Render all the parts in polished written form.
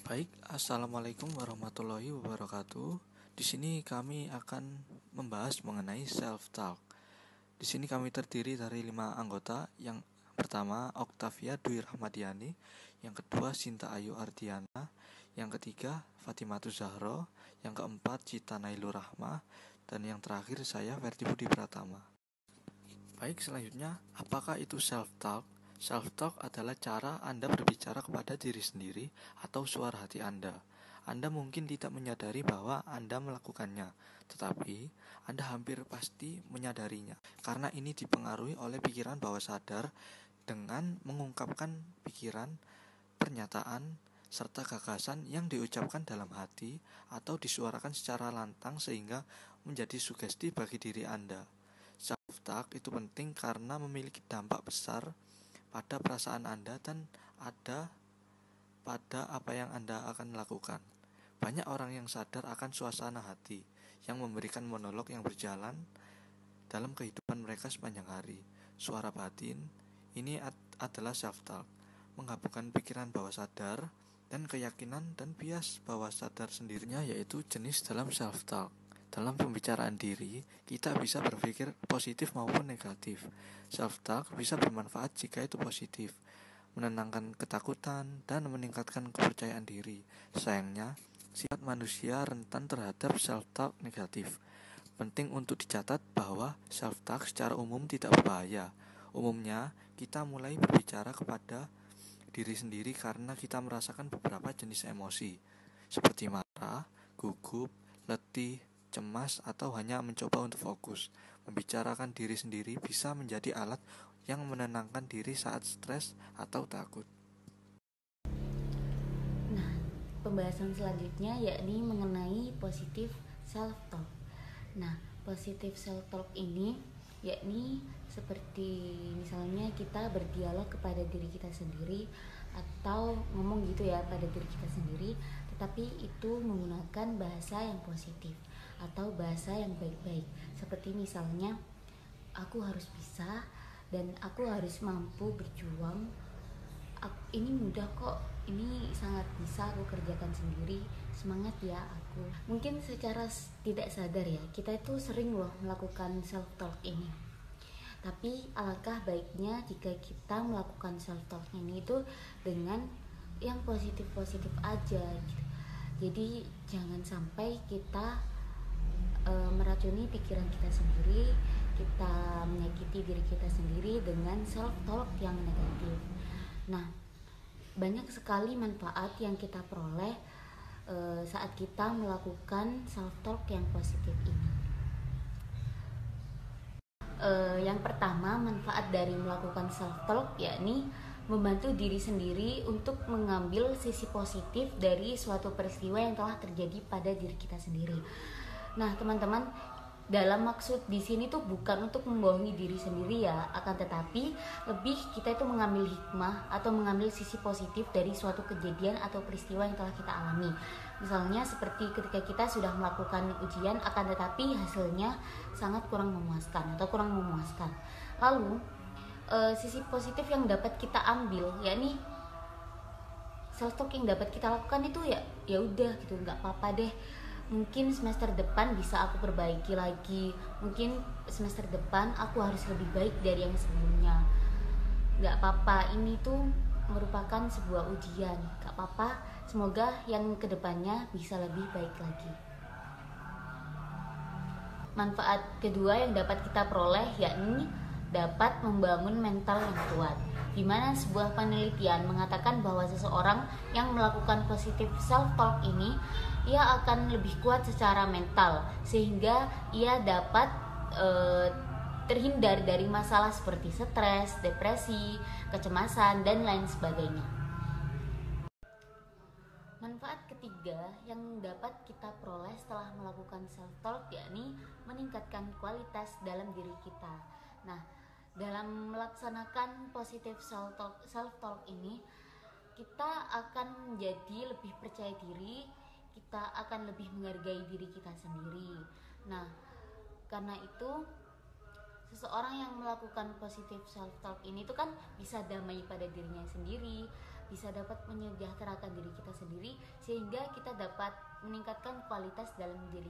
Baik, assalamualaikum warahmatullahi wabarakatuh. Di sini kami akan membahas mengenai self talk. Di sini kami terdiri dari 5 anggota. Yang pertama Oktavia Dwi Rahmadiani, yang kedua Sinta Ayu Ardiana, yang ketiga Fatimatus Zahro, yang keempat Cita Nailur Rahmah, dan yang terakhir saya Ferdi Budi Pratama. Baik, selanjutnya, apakah itu self talk? Self-talk adalah cara Anda berbicara kepada diri sendiri atau suara hati Anda. Anda mungkin tidak menyadari bahwa Anda melakukannya, tetapi Anda hampir pasti menyadarinya, karena ini dipengaruhi oleh pikiran bawah sadar dengan mengungkapkan pikiran, pernyataan, serta gagasan yang diucapkan dalam hati atau disuarakan secara lantang sehingga menjadi sugesti bagi diri Anda. Self-talk itu penting karena memiliki dampak besar pada perasaan Anda dan ada pada apa yang Anda akan lakukan. Banyak orang yang sadar akan suasana hati yang memberikan monolog yang berjalan dalam kehidupan mereka sepanjang hari. Suara batin ini adalah self-talk, menggabungkan pikiran bawah sadar dan keyakinan dan bias bawah sadar sendirinya, yaitu jenis dalam self-talk. Dalam pembicaraan diri, kita bisa berpikir positif maupun negatif. Self-talk bisa bermanfaat jika itu positif, menenangkan ketakutan, dan meningkatkan kepercayaan diri. Sayangnya, sifat manusia rentan terhadap self-talk negatif. Penting untuk dicatat bahwa self-talk secara umum tidak berbahaya. Umumnya, kita mulai berbicara kepada diri sendiri karena kita merasakan beberapa jenis emosi, seperti marah, gugup, letih, cemas, atau hanya mencoba untuk fokus. Membicarakan diri sendiri bisa menjadi alat yang menenangkan diri saat stres atau takut. Nah, pembahasan selanjutnya yakni mengenai positif self-talk. Nah, positif self-talk ini yakni seperti misalnya kita berdialog kepada diri kita sendiri atau ngomong gitu ya pada diri kita sendiri, tetapi itu menggunakan bahasa yang positif atau bahasa yang baik-baik. Seperti misalnya, aku harus bisa dan aku harus mampu berjuang. Ini mudah kok, ini sangat bisa aku kerjakan sendiri, semangat ya aku. Mungkin secara tidak sadar ya, kita itu sering loh melakukan self talk ini, tapi alangkah baiknya jika kita melakukan self talk ini itu dengan yang positif-positif aja gitu. Jadi jangan sampai kita meracuni pikiran kita sendiri, kita menyakiti diri kita sendiri dengan self talk yang negatif. Nah, banyak sekali manfaat yang kita peroleh saat kita melakukan self talk yang positif ini. Yang pertama, manfaat dari melakukan self talk yakni membantu diri sendiri untuk mengambil sisi positif dari suatu peristiwa yang telah terjadi pada diri kita sendiri. Nah, teman-teman, dalam maksud di sini tuh bukan untuk membohongi diri sendiri ya, akan tetapi lebih kita itu mengambil hikmah atau mengambil sisi positif dari suatu kejadian atau peristiwa yang telah kita alami. Misalnya seperti ketika kita sudah melakukan ujian akan tetapi hasilnya sangat kurang memuaskan atau kurang memuaskan. Lalu sisi positif yang dapat kita ambil yakni self talk yang dapat kita lakukan itu ya udah gitu, nggak apa-apa deh, mungkin semester depan bisa aku perbaiki lagi, mungkin semester depan aku harus lebih baik dari yang sebelumnya, nggak apa-apa, ini tuh merupakan sebuah ujian, nggak apa-apa, semoga yang kedepannya bisa lebih baik lagi. Manfaat kedua yang dapat kita peroleh yakni dapat membangun mental yang kuat, di mana sebuah penelitian mengatakan bahwa seseorang yang melakukan positive self-talk ini, ia akan lebih kuat secara mental, sehingga ia dapat terhindar dari masalah seperti stres, depresi, kecemasan, dan lain sebagainya. Manfaat ketiga yang dapat kita peroleh setelah melakukan self-talk yakni meningkatkan kualitas dalam diri kita. Nah, dalam melaksanakan positive self-talk ini, kita akan menjadi lebih percaya diri, kita akan lebih menghargai diri kita sendiri. Nah, karena itu seseorang yang melakukan positive self-talk ini tuh kan bisa damai pada dirinya sendiri, bisa dapat menyejahterakan diri kita sendiri sehingga kita dapat meningkatkan kualitas dalam diri.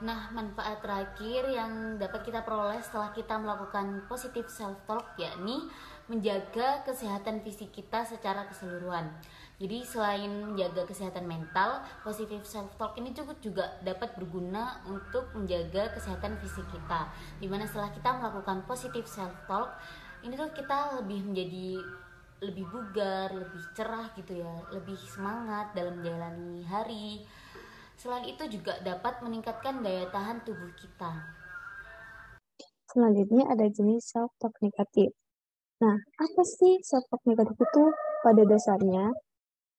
Nah, manfaat terakhir yang dapat kita peroleh setelah kita melakukan positive self talk yakni menjaga kesehatan fisik kita secara keseluruhan. Jadi selain menjaga kesehatan mental, positive self talk ini juga dapat berguna untuk menjaga kesehatan fisik kita. Dimana setelah kita melakukan positive self talk, ini tuh kita lebih menjadi lebih bugar, lebih cerah gitu ya, lebih semangat dalam menjalani hari. Selain itu juga dapat meningkatkan daya tahan tubuh kita. Selanjutnya ada jenis self-talk negatif. Nah, apa sih self-talk negatif itu? Pada dasarnya,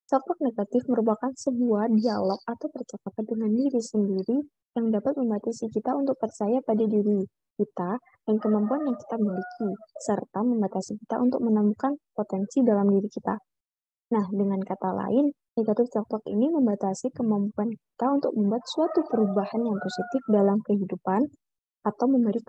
self-talk negatif merupakan sebuah dialog atau percakapan dengan diri sendiri yang dapat membatasi kita untuk percaya pada diri kita dan kemampuan yang kita miliki, serta membatasi kita untuk menemukan potensi dalam diri kita. Nah, dengan kata lain, negatif self-talk ini membatasi kemampuan kita untuk membuat suatu perubahan yang positif dalam kehidupan atau membatasi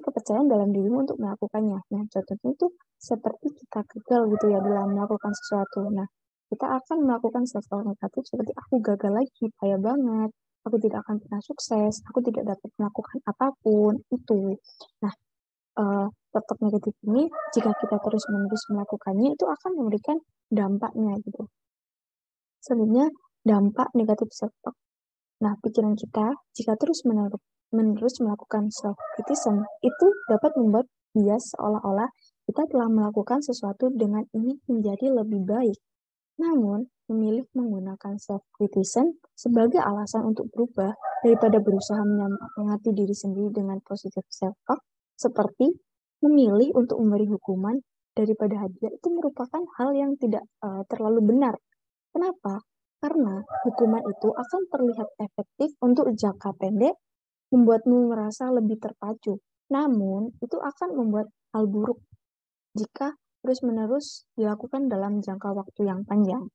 kepercayaan dalam dirimu untuk melakukannya. Nah, contohnya itu seperti kita gagal gitu ya dalam melakukan sesuatu. Nah, kita akan melakukan self-talk negatif seperti aku gagal lagi, payah banget, aku tidak akan pernah sukses, aku tidak dapat melakukan apapun, itu. Nah, self-talk negatif ini, jika kita terus-menerus melakukannya, itu akan memberikan dampaknya gitu. Sebenarnya dampak negatif self-talk. Nah, pikiran kita, jika terus-menerus melakukan self-criticism, itu dapat membuat dia seolah-olah kita telah melakukan sesuatu dengan ingin menjadi lebih baik. Namun, memilih menggunakan self-criticism sebagai alasan untuk berubah daripada berusaha menyemangati diri sendiri dengan positive self-talk, seperti memilih untuk memberi hukuman daripada hadiah, itu merupakan hal yang tidak terlalu benar. Kenapa? Karena hukuman itu akan terlihat efektif untuk jangka pendek, membuatmu merasa lebih terpacu. Namun, itu akan membuat hal buruk jika terus-menerus dilakukan dalam jangka waktu yang panjang.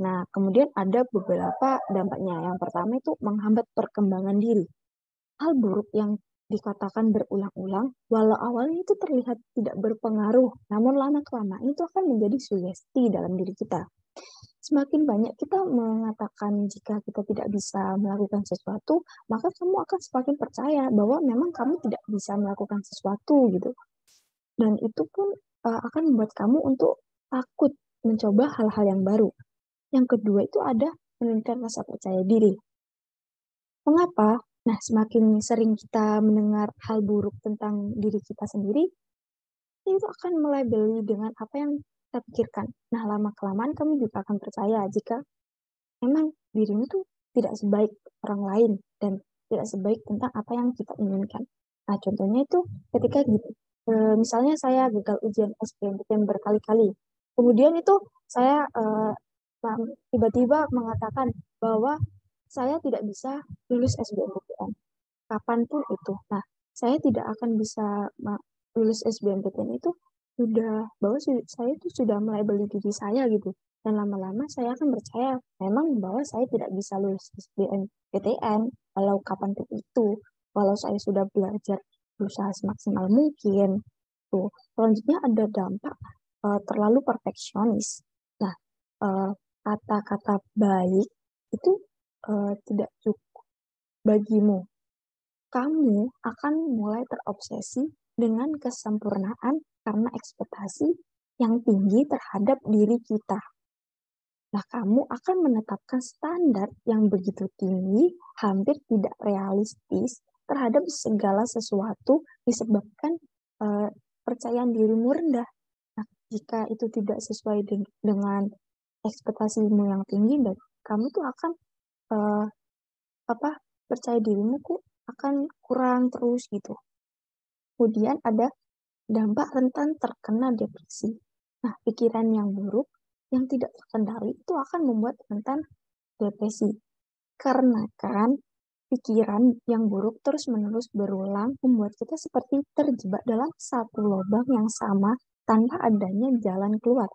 Nah, kemudian ada beberapa dampaknya. Yang pertama itu menghambat perkembangan diri. Hal buruk yang dikatakan berulang-ulang, walau awalnya itu terlihat tidak berpengaruh, namun lama-kelamaan itu akan menjadi sugesti dalam diri kita. Semakin banyak kita mengatakan jika kita tidak bisa melakukan sesuatu, maka kamu akan semakin percaya bahwa memang kamu tidak bisa melakukan sesuatu gitu. Dan itu pun akan membuat kamu untuk takut mencoba hal-hal yang baru. Yang kedua itu ada menurunkan rasa percaya diri. Mengapa? Nah, semakin sering kita mendengar hal buruk tentang diri kita sendiri, itu akan melabeli dengan apa yang kita pikirkan. Nah, lama-kelamaan kamu juga akan percaya jika memang dirimu tuh tidak sebaik orang lain dan tidak sebaik tentang apa yang kita inginkan. Nah, contohnya itu ketika gitu, misalnya saya gagal ujian SBMPTN berkali-kali. Kemudian itu saya tiba-tiba mengatakan bahwa saya tidak bisa lulus SBMPTN. Kapanpun itu. Nah, saya tidak akan bisa lulus SBMPTN itu bahwa saya itu sudah melabeli diri saya gitu. Dan lama-lama saya akan percaya memang bahwa saya tidak bisa lulus SBMPTN walau kapanpun itu. Walau saya sudah belajar berusaha semaksimal mungkin. Tuh. Selanjutnya ada dampak terlalu perfeksionis. Nah, kata-kata baik itu tidak cukup bagimu. Kamu akan mulai terobsesi dengan kesempurnaan karena ekspektasi yang tinggi terhadap diri kita. Nah, kamu akan menetapkan standar yang begitu tinggi, hampir tidak realistis terhadap segala sesuatu disebabkan percayaan dirimu rendah. Nah, jika itu tidak sesuai dengan ekspektasimu yang tinggi, dan kamu tuh akan percaya dirimu akan kurang terus gitu. Kemudian ada dampak rentan terkena depresi. Nah, pikiran yang buruk yang tidak terkendali itu akan membuat rentan depresi. Karena kan pikiran yang buruk terus-menerus berulang membuat kita seperti terjebak dalam satu lubang yang sama tanpa adanya jalan keluar.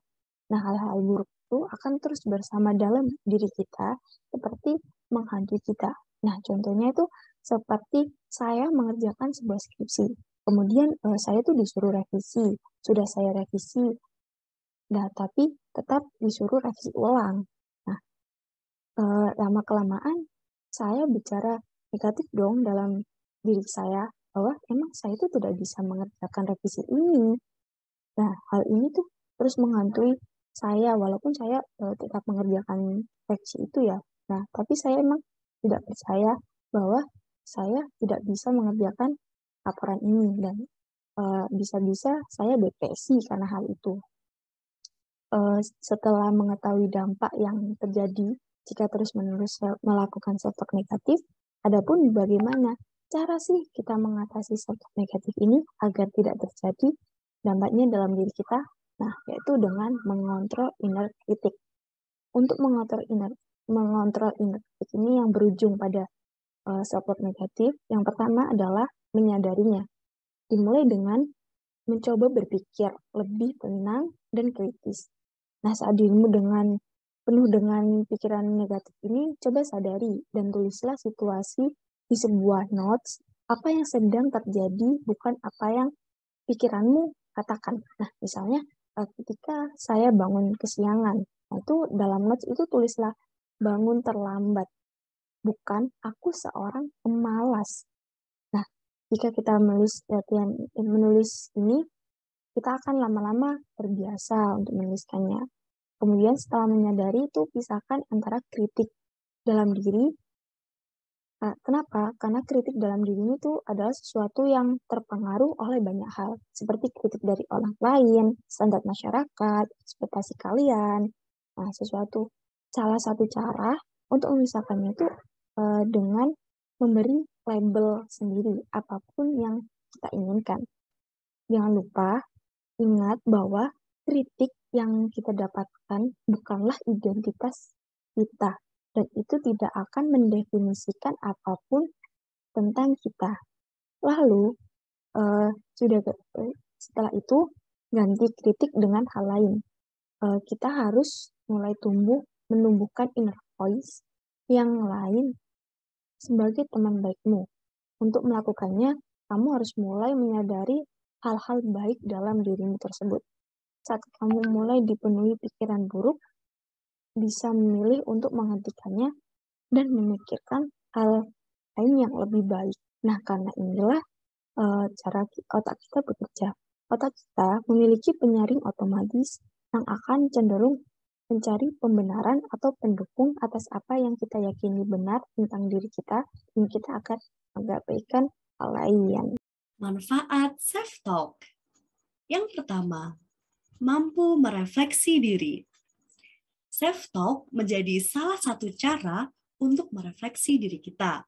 Nah, hal-hal buruk itu akan terus bersama dalam diri kita seperti menghantui kita. Nah, contohnya itu seperti saya mengerjakan sebuah skripsi. Kemudian saya tuh disuruh revisi, sudah saya revisi, nah tapi tetap disuruh revisi ulang. Nah, lama-kelamaan saya bicara negatif dong dalam diri saya, bahwa emang saya itu tidak bisa mengerjakan revisi ini. Nah, hal ini tuh terus menghantui saya, walaupun saya tetap mengerjakan revisi itu ya. Nah, tapi saya emang tidak percaya bahwa saya tidak bisa mengerjakan laporan ini, dan bisa-bisa saya depresi karena hal itu. Setelah mengetahui dampak yang terjadi jika terus-menerus melakukan self-talk negatif, adapun bagaimana cara sih kita mengatasi self-talk negatif ini agar tidak terjadi dampaknya dalam diri kita? Nah, yaitu dengan mengontrol inner critic. Untuk mengontrol inner critic ini yang berujung pada self-talk negatif, yang pertama adalah menyadarinya. Dimulai dengan mencoba berpikir lebih tenang dan kritis. Nah, saat dirimu penuh dengan pikiran negatif ini, coba sadari dan tulislah situasi di sebuah notes, apa yang sedang terjadi, bukan apa yang pikiranmu katakan. Nah, misalnya ketika saya bangun kesiangan, nah itu dalam notes itu tulislah bangun terlambat, bukan aku seorang pemalas. Nah, jika kita menulis ini, kita akan lama-lama terbiasa untuk menuliskannya. Kemudian setelah menyadari itu, pisahkan antara kritik dalam diri. Kenapa? Karena kritik dalam diri itu adalah sesuatu yang terpengaruh oleh banyak hal, seperti kritik dari orang lain, standar masyarakat, ekspektasi kalian. Nah, salah satu cara untuk memisahkannya itu dengan memberi label sendiri apapun yang kita inginkan. Jangan lupa ingat bahwa kritik yang kita dapatkan bukanlah identitas kita, dan itu tidak akan mendefinisikan apapun tentang kita. Lalu, setelah itu, ganti kritik dengan hal lain. Kita harus mulai menumbuhkan inner voice yang lain sebagai teman baikmu. Untuk melakukannya, kamu harus mulai menyadari hal-hal baik dalam dirimu tersebut. Saat kamu mulai dipenuhi pikiran buruk, bisa memilih untuk menghentikannya dan memikirkan hal lain yang lebih baik. Nah, karena inilah cara otak kita bekerja. Otak kita memiliki penyaring otomatis yang akan cenderung mencari pembenaran atau pendukung atas apa yang kita yakini benar tentang diri kita, dan kita akan mengabaikan hal lain. Manfaat self-talk. Yang pertama, mampu merefleksi diri. Self-talk menjadi salah satu cara untuk merefleksi diri kita.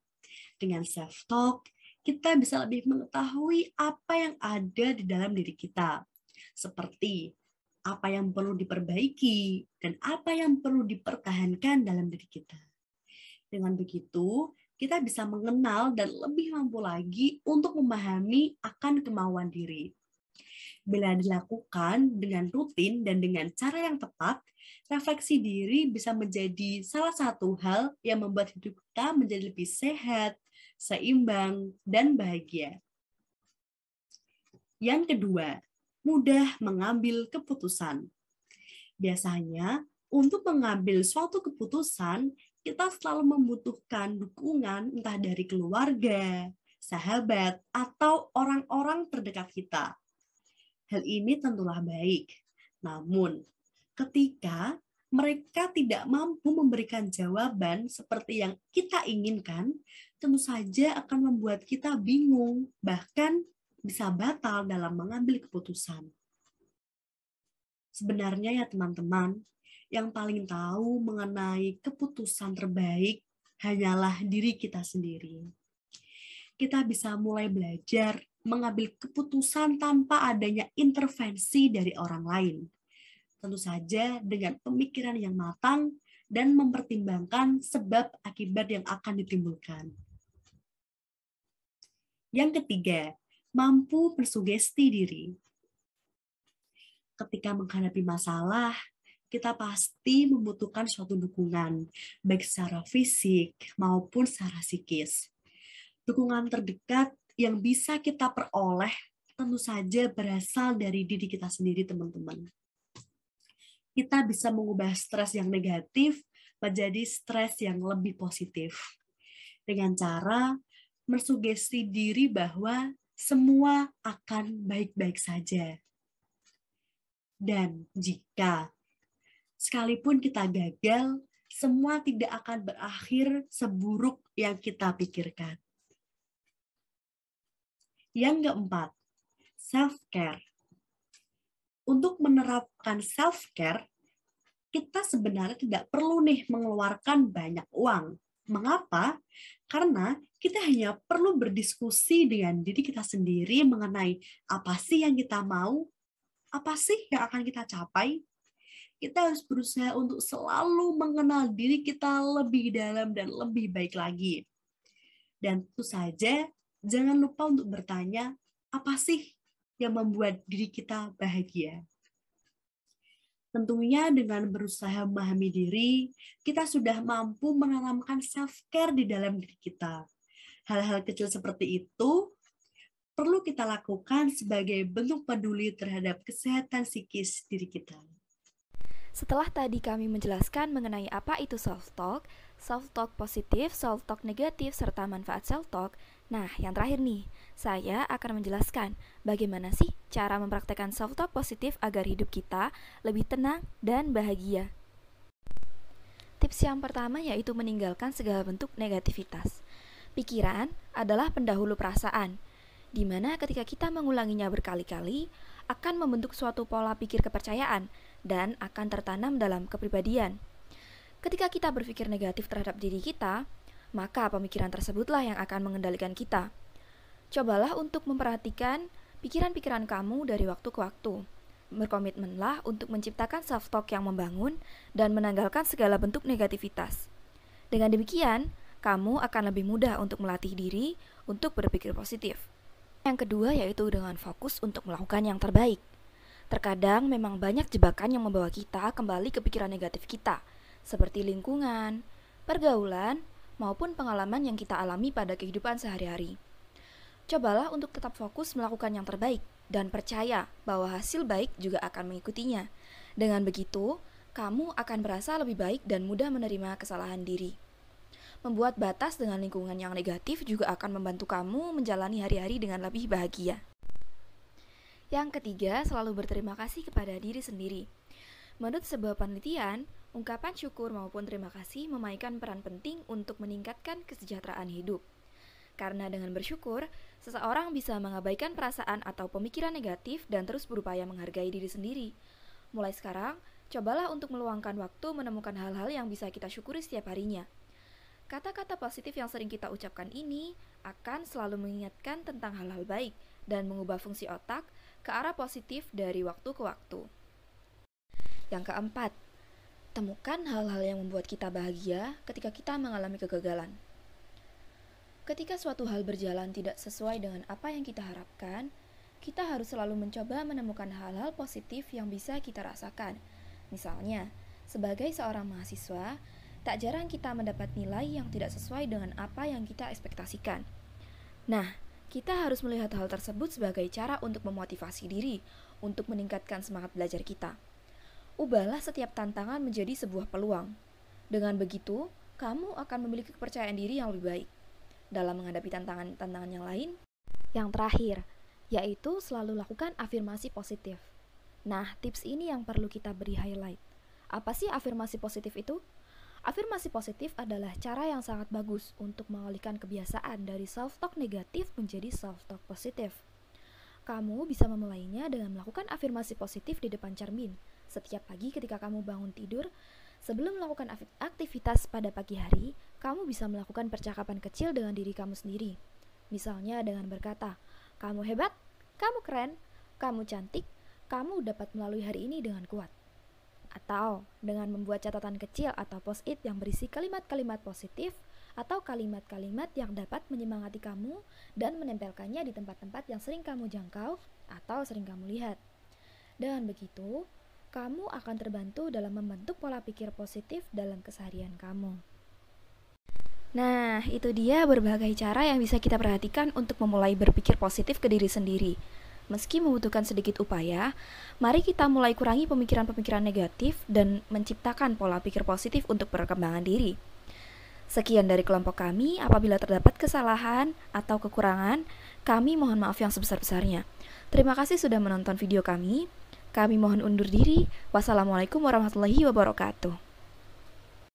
Dengan self-talk, kita bisa lebih mengetahui apa yang ada di dalam diri kita, seperti apa yang perlu diperbaiki dan apa yang perlu dipertahankan dalam diri kita. Dengan begitu, kita bisa mengenal dan lebih mampu lagi untuk memahami akan kemauan diri. Bila dilakukan dengan rutin dan dengan cara yang tepat, refleksi diri bisa menjadi salah satu hal yang membuat hidup kita menjadi lebih sehat, seimbang, dan bahagia. Yang kedua, mudah mengambil keputusan. Biasanya, untuk mengambil suatu keputusan, kita selalu membutuhkan dukungan entah dari keluarga, sahabat, atau orang-orang terdekat kita. Hal ini tentulah baik. Namun, ketika mereka tidak mampu memberikan jawaban seperti yang kita inginkan, tentu saja akan membuat kita bingung, bahkan bisa batal dalam mengambil keputusan. Sebenarnya ya teman-teman, yang paling tahu mengenai keputusan terbaik hanyalah diri kita sendiri. Kita bisa mulai belajar mengambil keputusan tanpa adanya intervensi dari orang lain. Tentu saja dengan pemikiran yang matang dan mempertimbangkan sebab akibat yang akan ditimbulkan. Yang ketiga, mampu bersugesti diri. Ketika menghadapi masalah, kita pasti membutuhkan suatu dukungan, baik secara fisik maupun secara psikis. Dukungan terdekat yang bisa kita peroleh tentu saja berasal dari diri kita sendiri, teman-teman. Kita bisa mengubah stres yang negatif menjadi stres yang lebih positif dengan cara mensugesti diri bahwa semua akan baik-baik saja. Dan jika sekalipun kita gagal, semua tidak akan berakhir seburuk yang kita pikirkan. Yang keempat, self-care. Untuk menerapkan self-care, kita sebenarnya tidak perlu mengeluarkan banyak uang. Mengapa? Karena kita hanya perlu berdiskusi dengan diri kita sendiri mengenai apa sih yang kita mau, apa sih yang akan kita capai. Kita harus berusaha untuk selalu mengenal diri kita lebih dalam dan lebih baik lagi. Dan tentu saja, jangan lupa untuk bertanya, apa sih yang membuat diri kita bahagia? Tentunya dengan berusaha memahami diri, kita sudah mampu menanamkan self-care di dalam diri kita. Hal-hal kecil seperti itu perlu kita lakukan sebagai bentuk peduli terhadap kesehatan psikis diri kita. Setelah tadi kami menjelaskan mengenai apa itu self-talk positif, self-talk negatif, serta manfaat self-talk, nah yang terakhir nih, saya akan menjelaskan bagaimana sih cara mempraktekkan self-talk positif agar hidup kita lebih tenang dan bahagia. Tips yang pertama yaitu meninggalkan segala bentuk negativitas. Pikiran adalah pendahulu perasaan, di mana ketika kita mengulanginya berkali-kali, akan membentuk suatu pola pikir kepercayaan dan akan tertanam dalam kepribadian. Ketika kita berpikir negatif terhadap diri kita, maka pemikiran tersebutlah yang akan mengendalikan kita. Cobalah untuk memperhatikan pikiran-pikiran kamu dari waktu ke waktu. Berkomitmenlah untuk menciptakan self-talk yang membangun dan menanggalkan segala bentuk negativitas. Dengan demikian, kamu akan lebih mudah untuk melatih diri untuk berpikir positif. Yang kedua yaitu dengan fokus untuk melakukan yang terbaik. Terkadang memang banyak jebakan yang membawa kita kembali ke pikiran negatif kita, seperti lingkungan, pergaulan, maupun pengalaman yang kita alami pada kehidupan sehari-hari. Cobalah untuk tetap fokus melakukan yang terbaik dan percaya bahwa hasil baik juga akan mengikutinya. Dengan begitu, kamu akan merasa lebih baik dan mudah menerima kesalahan diri. Membuat batas dengan lingkungan yang negatif juga akan membantu kamu menjalani hari-hari dengan lebih bahagia. Yang ketiga, selalu berterima kasih kepada diri sendiri. Menurut sebuah penelitian, ungkapan syukur maupun terima kasih memainkan peran penting untuk meningkatkan kesejahteraan hidup. Karena dengan bersyukur, seseorang bisa mengabaikan perasaan atau pemikiran negatif dan terus berupaya menghargai diri sendiri. Mulai sekarang, cobalah untuk meluangkan waktu menemukan hal-hal yang bisa kita syukuri setiap harinya. Kata-kata positif yang sering kita ucapkan ini akan selalu mengingatkan tentang hal-hal baik dan mengubah fungsi otak ke arah positif dari waktu ke waktu. Yang keempat, temukan hal-hal yang membuat kita bahagia ketika kita mengalami kegagalan. Ketika suatu hal berjalan tidak sesuai dengan apa yang kita harapkan, kita harus selalu mencoba menemukan hal-hal positif yang bisa kita rasakan. Misalnya, sebagai seorang mahasiswa, tak jarang kita mendapat nilai yang tidak sesuai dengan apa yang kita ekspektasikan. Nah, kita harus melihat hal tersebut sebagai cara untuk memotivasi diri untuk meningkatkan semangat belajar kita. Ubahlah setiap tantangan menjadi sebuah peluang. Dengan begitu, kamu akan memiliki kepercayaan diri yang lebih baik dalam menghadapi tantangan-tantangan yang lain. Yang terakhir, yaitu selalu lakukan afirmasi positif. Nah, tips ini yang perlu kita beri highlight. Apa sih afirmasi positif itu? Afirmasi positif adalah cara yang sangat bagus untuk mengalihkan kebiasaan dari self-talk negatif menjadi self-talk positif. Kamu bisa memulainya dengan melakukan afirmasi positif di depan cermin. Setiap pagi ketika kamu bangun tidur, sebelum melakukan aktivitas pada pagi hari, kamu bisa melakukan percakapan kecil dengan diri kamu sendiri. Misalnya dengan berkata, kamu hebat, kamu keren, kamu cantik, kamu dapat melalui hari ini dengan kuat. Atau dengan membuat catatan kecil atau post-it yang berisi kalimat-kalimat positif atau kalimat-kalimat yang dapat menyemangati kamu dan menempelkannya di tempat-tempat yang sering kamu jangkau atau sering kamu lihat. Dengan begitu, kamu akan terbantu dalam membentuk pola pikir positif dalam keseharian kamu. Nah, itu dia berbagai cara yang bisa kita perhatikan untuk memulai berpikir positif ke diri sendiri. Meski membutuhkan sedikit upaya, mari kita mulai kurangi pemikiran-pemikiran negatif dan menciptakan pola pikir positif untuk perkembangan diri. Sekian dari kelompok kami, apabila terdapat kesalahan atau kekurangan, kami mohon maaf yang sebesar-besarnya. Terima kasih sudah menonton video kami. Kami mohon undur diri. Wassalamualaikum warahmatullahi wabarakatuh.